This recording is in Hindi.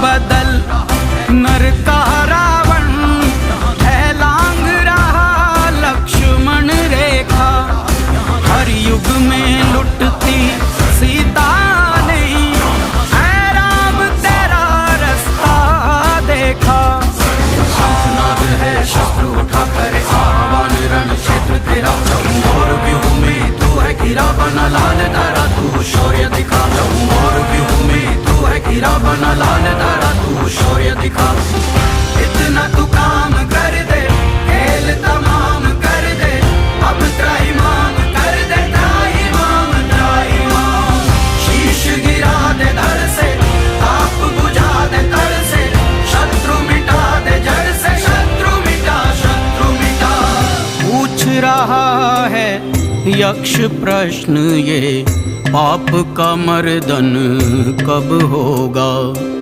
बदल नर का रावण है लांग रहा लक्ष्मण रेखा। हर युग में लुटती सीता नहीं है राम तेरा रास्ता देखा। नाद है शस्त्र उठा करे आह्वान रण क्षेत्र तेरा। और व्यूह में तू है घिरा बना लाल तारा तू शौर्य दिखा। और व्यूह में तू है घिरा बना लाल तारा तू शौर्य दिखा। इतना तू काम कर दे खेल तमाम कर दे। अब त्राहिमाम कर दे त्राहिमाम त्राहिमाम। शीश गिरा दे धड़ से ताप बुझा दे तड़ से। शत्रु मिटा दे जड़ से शत्रु मिटा शत्रु मिटा। पूछ रहा है यक्ष प्रश्न ये पाप का मर्दन कब होगा।